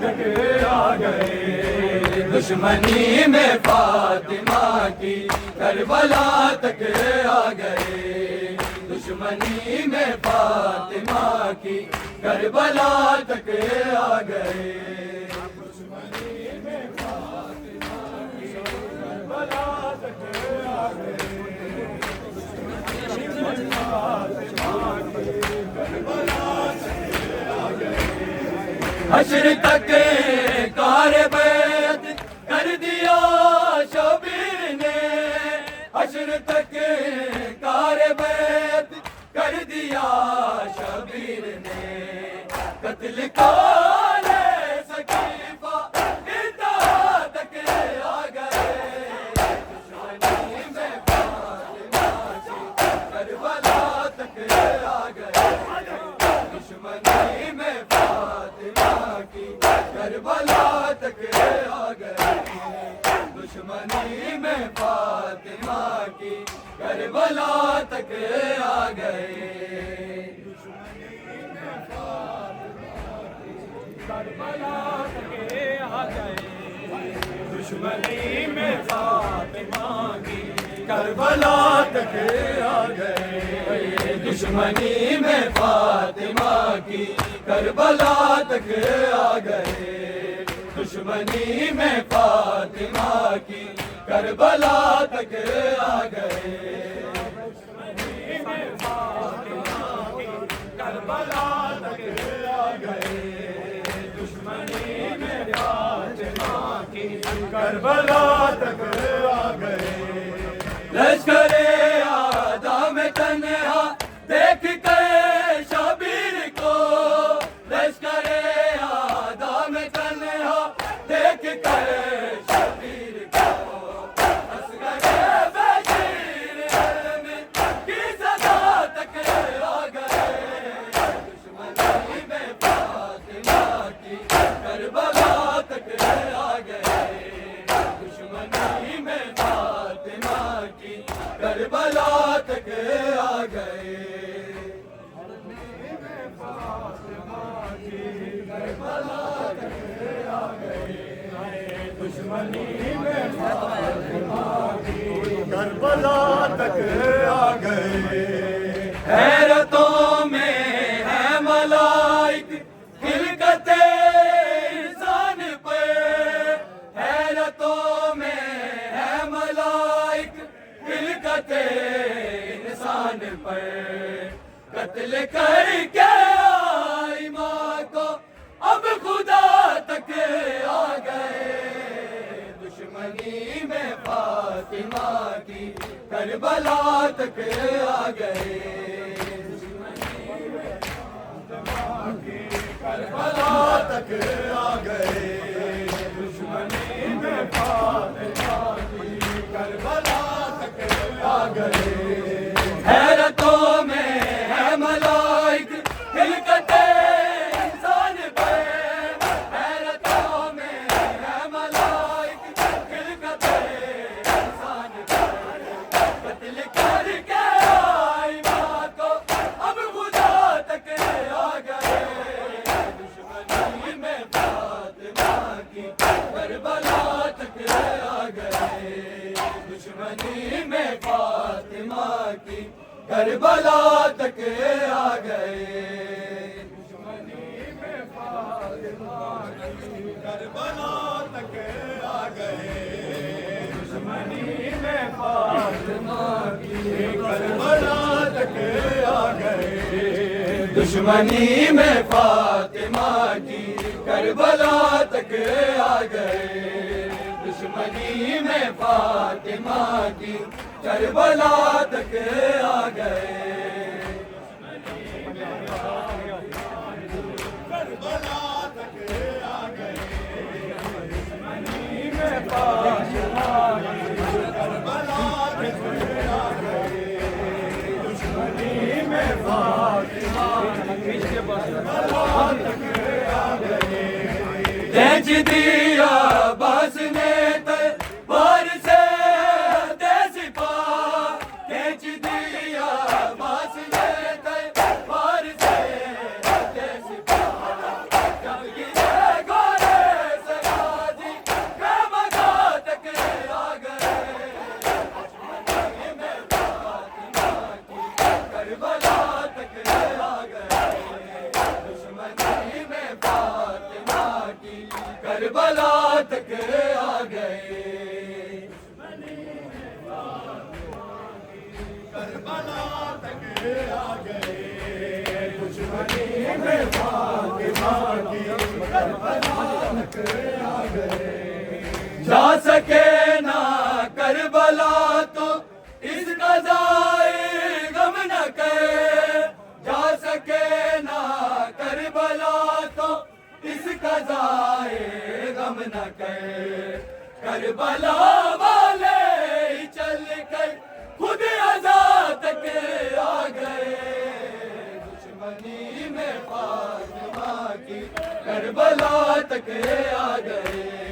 تک آ گئے، دشمنی میں فاطمہ کی کربلا تک آ گئے، دشمنی میں فاطمہ کی کربلا تک آ گئے، دشمنی میں فاطمہ کی کربلا تک آ گئے، حشر تک کار بیعت کر دیا شبیر نے، حشر تک کار بیعت کر دیا شبیر نے، قتل کال سقیفہ انتہا تک آ گئے، دشمنی میں فاطمہ کی کربلا تک آ گئے، دشمنی میں فاطمہ کی کربلا تک آ گئے، دشمنی میں فاطمہ کی کربلا تک آ گئے، دشمنی میں فاطمہ کی کربلا تک آ گئے، دشمنی میں فاطمہ کی کربلا تک آ گئے، دشمنی میں فاطمہ کی کربلا تک آ گئے، دشمنی میں فاطمہ کی کربلا تک آ گئے، دشمنی میں فاطمہ کی کربلا تک آ گئے، لشکر آدم تنہا دیکھ کر شبیر کو، لشکر آدم تنہا دیکھ کر شبیر کو، اصغر بشیر علم کی صدا تک آ گئے، دشمنی میں فاطمہ کی کربلا تک آ گئے، دشمنی میں فاطمہ کی کربلا تک آ گئے، دشمنی میں فاطمہ کی کربلا تک آ گئے، حیرتوں میں ہے ملائک خلقت انسان پہ، حیرتوں میں ہے ملائک خلقت انسان پر، قتل کر کے آئی ماں کو اب خدا تک آ گئے، دشمنی میں فاطمہ کی کربلا تک آ گئے، دشمنی میں فاطمہ کی کربلا تک آ گئے، دشمنی میں فاطمہ کی کربلا تک آ گئے، حیرتوں میں ہے ملائک خلقت انسان پہ، حیرتوں میں ہے ملائک خلقت انسان پہ، قتل کر کے آئی ماں کو اب خدا تک آ گئے، دشمنی میں فاطمہ کی کربلا تک آ گئے، دشمنی میں فاطمہ کی کربلا تک آ گئے، دشمنی میں فاطمہ کی کربلا تک آ گئے، دشمنی میں فاطمہ کی کربلا تک آ گئے، دشمنی میں فاطمہ کی کربلا تک آ گئے، دشمنی میں فاطمہ کی کربلا تک آ گئے، کربلا تک آ گئے، دشمنی میں فاطمہ کی کربلا تک آ گئے، دشمنی میں فاطمہ کی کربلا تک آ گئے، کھینچ دیا عباس نے تلوار سے دے سپاہ، کھینچ دیا عباس نے تلوار سے دے سپاہ، جب گرے گھوڑے آ گئے دشمنی میں فاطمہ کی کربلا تک آ گئے جا سکے نہ کربلا تو اس قضائے غم نہ کہے جا سکے نہ کربلا تو اس قضائے غم نہ کہے کربلا والے چل کر خود عزا تک آ گئے دشمنی میں فاطمہ کی کربلا تک آ گئے